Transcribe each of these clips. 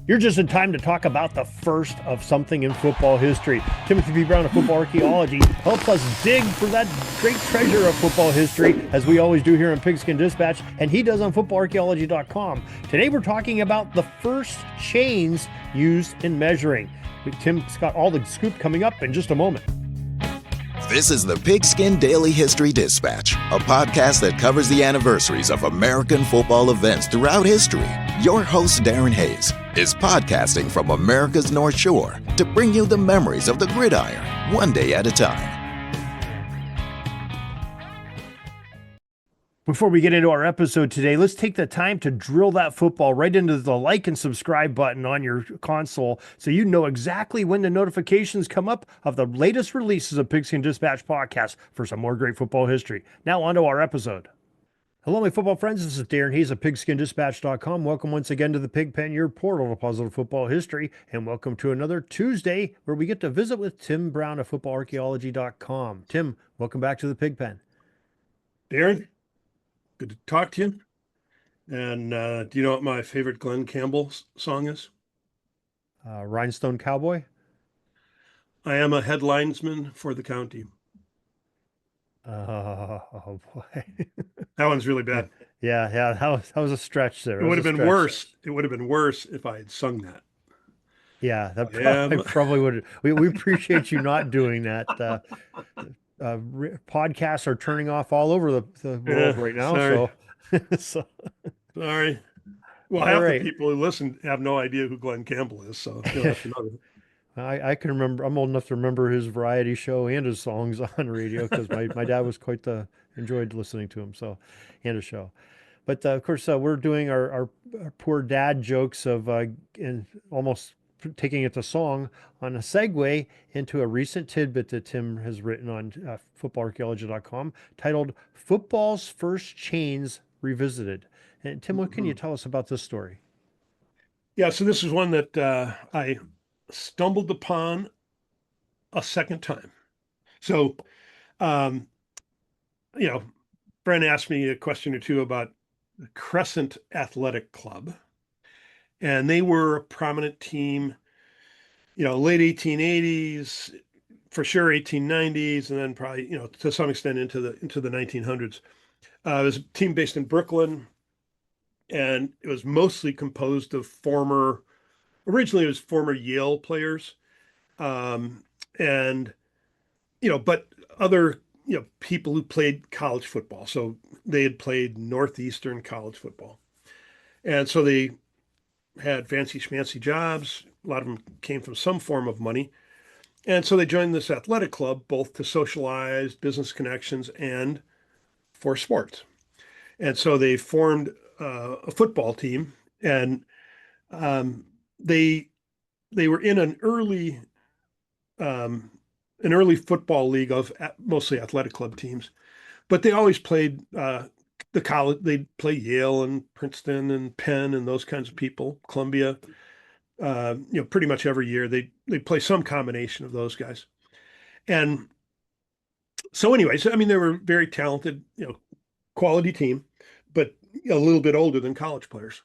You're just in time to talk about the first of something in football history. Timothy B. Brown of Football Archeology helps us dig for that great treasure of football history, as we always do here on Pigskin Dispatch, and he does on footballarcheology.com. Today we're talking about the first chains used in measuring. Tim's got all the scoop coming up in just a moment. This is the Pigskin Daily History Dispatch, a podcast that covers the anniversaries of American football events throughout history. Your host, Darren Hayes, is podcasting from America's North Shore to bring you the memories of the gridiron, one day at a time. Before we get into our episode today, let's take the time to drill that football right into the like and subscribe button on your console so you know exactly when the notifications come up of the latest releases of Pigskin Dispatch podcast for some more great football history. Now on to our episode. Hello, my football friends. This is Darren Hayes of PigskinDispatch.com. Welcome once again to the Pigpen, your portal to positive football history, and welcome to another Tuesday where we get to visit with Tim Brown of FootballArcheology.com. Tim, welcome back to the Pigpen. Darren, good to talk to you. And do you know what my favorite Glenn Campbell song is? Rhinestone Cowboy? I am a headlinesman for the county. Oh boy. That one's really bad. Yeah, that was a stretch there. It would have been worse. It would have been worse if I had sung that. Yeah, that probably would. We appreciate you not doing that. Podcasts are turning off all over the world right now. Sorry. So Sorry. Well, All half right. the people who listen have no idea who Glenn Campbell is, so you'll have to know. I can remember. I'm old enough to remember his variety show and his songs on radio because my dad was enjoyed listening to him. So, and his show. But of course, we're doing our poor dad jokes of and almost taking it to song on a segue into a recent tidbit that Tim has written on footballarcheology.com titled "Football's First Chains Revisited." And Tim, what can you tell us about this story? Yeah, so this is one that I stumbled upon a second time. So, um, Brent asked me a question or two about the Crescent Athletic Club, and they were a prominent team, late 1880s, for sure 1890s, and then probably, to some extent into the 1900s. It was a team based in Brooklyn, and it was mostly composed of originally it was former Yale players, and but other people who played college football. So they had played Northeastern college football, and so they had fancy schmancy jobs. A lot of them came from some form of money, and so they joined this athletic club both to socialize, business connections, and for sports. And so they formed a football team, and they were in an early football league of mostly athletic club teams, but they always played the college. They'd play Yale and Princeton and Penn and those kinds of people, Columbia. Pretty much every year they play some combination of those guys. And so, anyways, I mean, they were very talented, quality team, but a little bit older than college players.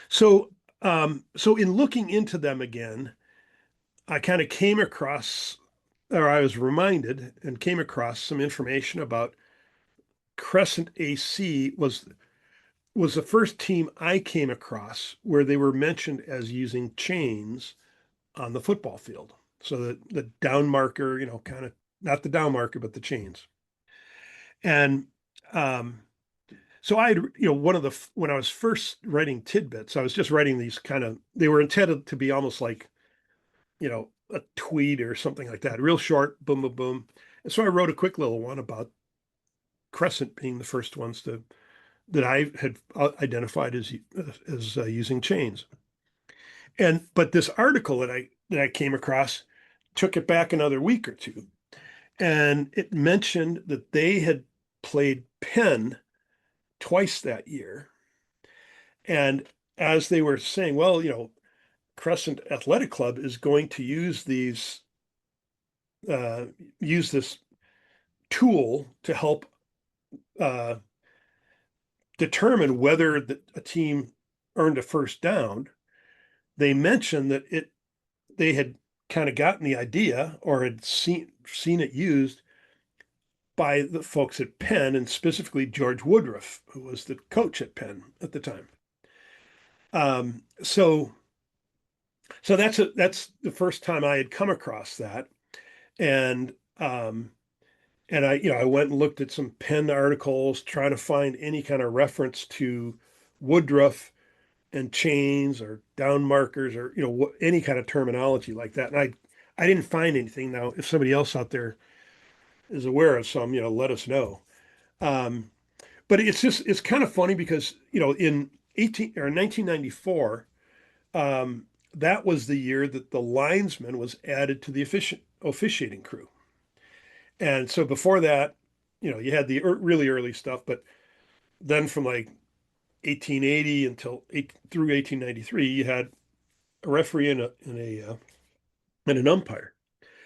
So, so in looking into them again, I kind of came across, or I was reminded and came across some information about Crescent AC was the first team I came across where they were mentioned as using chains on the football field. So the down marker, kind of not the down marker, but the chains. And so I had, when I was first writing tidbits, I was just writing these they were intended to be almost like, a tweet or something like that, real short, boom, boom, boom. And so I wrote a quick little one about Crescent being the first ones that I had identified as using chains. But this article that I came across took it back another week or two, and it mentioned that they had played Penn twice that year. And as they were saying, well, Crescent Athletic Club is going to use this tool to help determine whether a team earned a first down. they mentioned that they had kind of gotten the idea or had seen it used by the folks at Penn, and specifically George Woodruff, who was the coach at Penn at the time. So that's the first time I had come across that, and I went and looked at some Penn articles trying to find any kind of reference to Woodruff and chains or down markers or any kind of terminology like that. And I didn't find anything. Now, if somebody else out there is aware of some, let us know. Um, but it's kind of funny because in 1994, that was the year that the linesman was added to the officiating crew. And so before that, you had the really early stuff, but then from like 1880 through 1893, you had a referee and an umpire.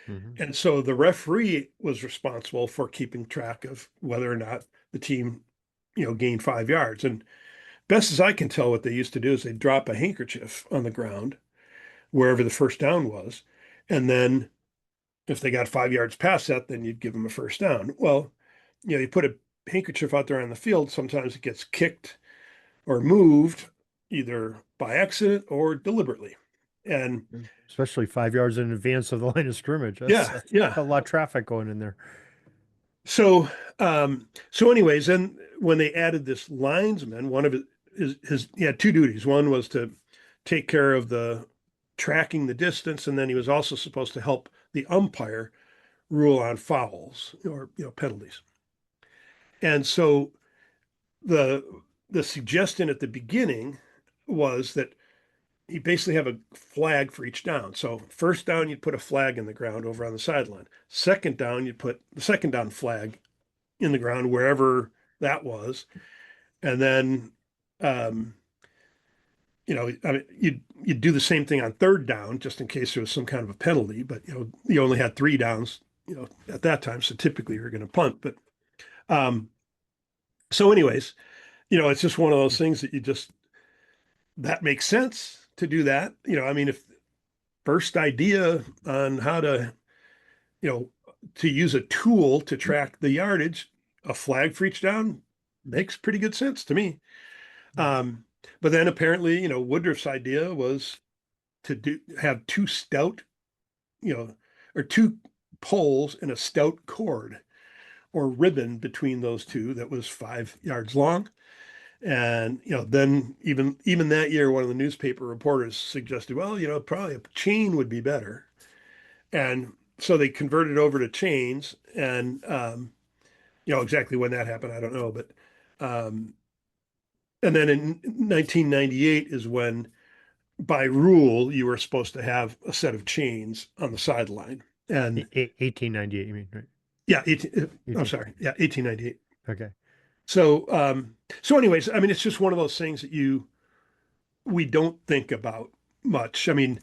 Mhm. And so the referee was responsible for keeping track of whether or not the team, gained 5 yards. And best as I can tell, what they used to do is they'd drop a handkerchief on the ground wherever the first down was. And then if they got 5 yards past that, then you'd give them a first down. Well, you put a handkerchief out there on the field, sometimes it gets kicked or moved either by accident or deliberately. And Especially 5 yards in advance of the line of scrimmage. That's yeah, yeah. a lot of traffic going in there. So, anyways, then when they added this linesman, one of he had two duties. One was to take care of the tracking the distance, and then he was also supposed to help the umpire rule on fouls or penalties. And so the the suggestion at the beginning was that you basically have a flag for each down. So first down, you'd put a flag in the ground over on the sideline. Second down, you'd put the second down flag in the ground wherever that was, and then um, I mean, you'd do the same thing on third down just in case there was some kind of a penalty. But you only had three downs, at that time, so typically you're going to punt. But um, so, anyways, it's just one of those things that that makes sense to do that. I mean, if first idea on how to to use a tool to track the yardage, a flag for each down makes pretty good sense to me. Um, but then apparently, Woodruff's idea was to have two stout, or two poles and a stout cord or ribbon between those two that was 5 yards long. And then even that year, one of the newspaper reporters suggested, well, probably a chain would be better. And so they converted over to chains, and exactly when that happened, I don't know, but um, and then in 1998 is when, by rule, you were supposed to have a set of chains on the sideline. And 1898, you mean, right? yeah, I'm 18. sorry, yeah, 1898. Okay. So anyways, I mean, it's just one of those things that we don't think about much. I mean,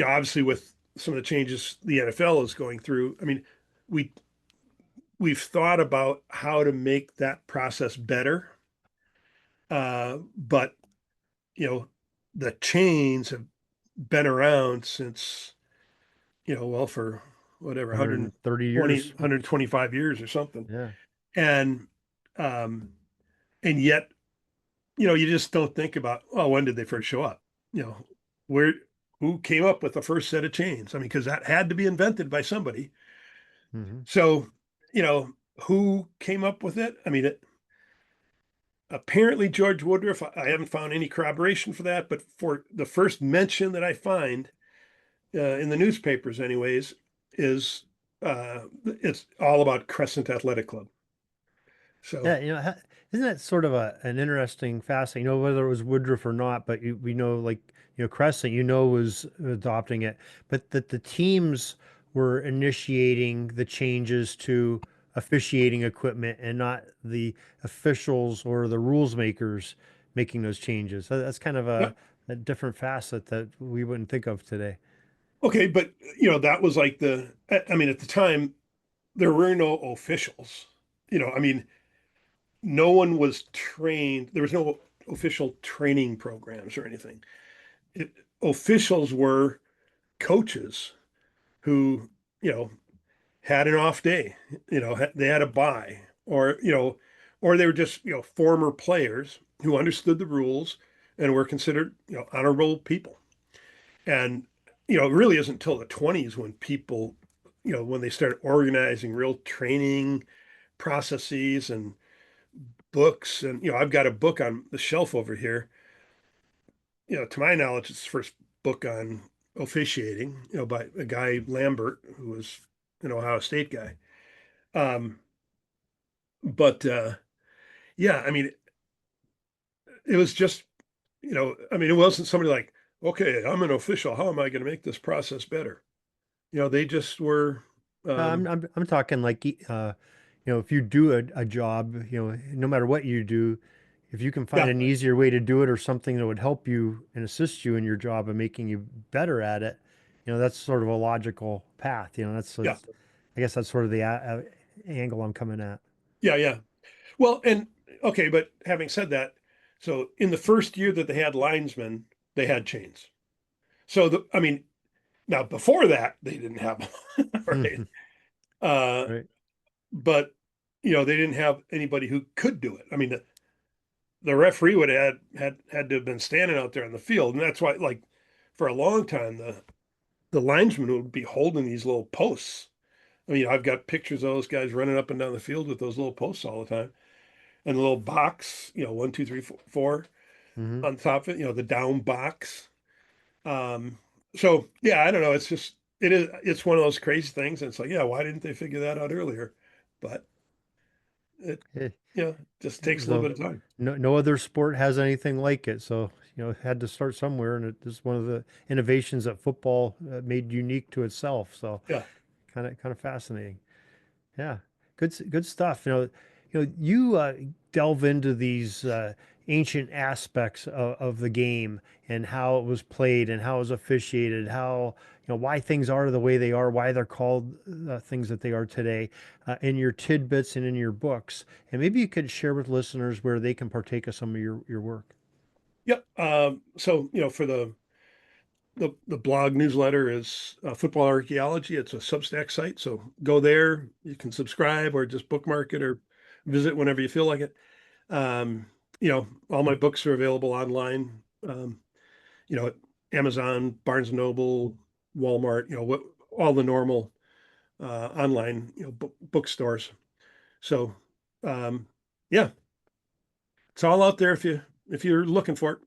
obviously with some of the changes the NFL is going through, I mean, we we've thought about how to make that process better. But the chains have been around since, well, for whatever, 130 120, years. 125 years or something. Yeah. And um, and yet, you just don't think about, well, when did they first show up? Where who came up with the first set of chains? I mean, because that had to be invented by somebody. Hmm. So, who came up with it? I mean, apparently George Woodruff. I haven't found any corroboration for that, but for the first mention that I find in the newspapers, anyways, is it's all about Crescent Athletic Club. So Yeah, isn't that sort of an interesting facet? Whether it was Woodruff or not, but we know, like, Crescent, was adopting it, but that the teams were initiating the changes to officiating equipment and not the officials or the rules makers making those changes. That's kind of yeah, a different facet that we wouldn't think of today. okay, but that was like I mean, at the time there were no officials. I mean, no one was trained. There was no official training programs or anything. officials were coaches who, had an off day, they had a bye, or they were just, former players who understood the rules and were considered, honorable people. And, it really isn't until the 20s when people, when they started organizing real training processes and books. And, I've got a book on the shelf over here. To my knowledge, it's the first book on officiating, by a guy, Lambert, who was an Ohio State guy. But yeah, I mean, it was just, it wasn't somebody like, okay, I'm an official. How am I going to make this process better? They just were. I'm talking like, if you do a job, no matter what you do, if you can find Yeah, an easier way to do it or something that would help you and assist you in your job and making you better at it, that's sort of a logical path. yeah, I guess that's sort of the angle I'm coming at. yeah. Well, and okay, but having said that, so in the first year that they had linesmen, they had chains. So now before that they didn't have them, right? Right. But they didn't have anybody who could do it. I mean, the referee would have had to have been standing out there on the field, and that's why, like, for a long time, the linesman would be holding these little posts. I mean, I've got pictures of those guys running up and down the field with those little posts all the time, and the little box, 1, 2, 3, 4 Mm-hmm. on top of it, the down box. So yeah, I don't know. It's one of those crazy things. And it's like, yeah, why didn't they figure that out earlier? But it, just takes a little bit of time. No other sport has anything like it. So, it had to start somewhere, and it is one of the innovations that football made unique to itself. So, Yeah. kind of fascinating. Yeah, good stuff. You delve into these ancient aspects of the game and how it was played and how it was officiated, how why things are the way they are, why they're called things that they are today, in your tidbits and in your books. And maybe you could share with listeners where they can partake of some of your work. Yep. So, for the blog newsletter is Football Archeology. It's a Substack site. So go there. You can subscribe or just bookmark it or visit whenever you feel like it. All my books are available online, at Amazon, Barnes and Noble, Walmart, all the normal online, bookstores. So, yeah, it's all out there if you're looking for it.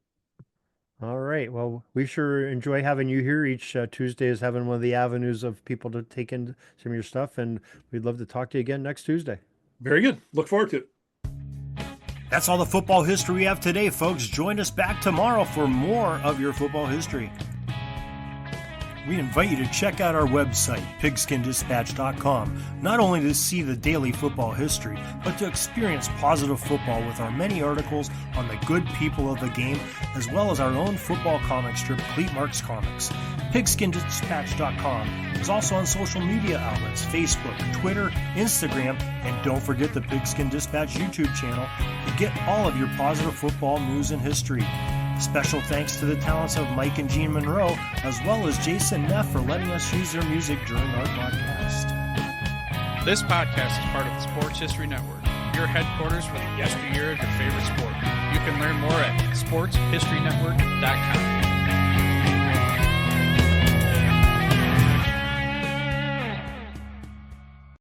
All right. Well, we sure enjoy having you here. Each Tuesday is having one of the avenues of people to take in some of your stuff, and we'd love to talk to you again next Tuesday. Very good. Look forward to it. That's all the football history we have today, folks. Join us back tomorrow for more of your football history. We invite you to check out our website, pigskindispatch.com, not only to see the daily football history, but to experience positive football with our many articles on the good people of the game, as well as our own football comic strip, Cleat Marks Comics. Pigskindispatch.com is also on social media outlets, Facebook, Twitter, Instagram, and don't forget the Pigskin Dispatch YouTube channel to get all of your positive football news and history. Special thanks to the talents of Mike and Gene Monroe, as well as Jason Neff for letting us use their music during our podcast. This podcast is part of the Sports History Network, your headquarters for the yesteryear of your favorite sport. You can learn more at sportshistorynetwork.com.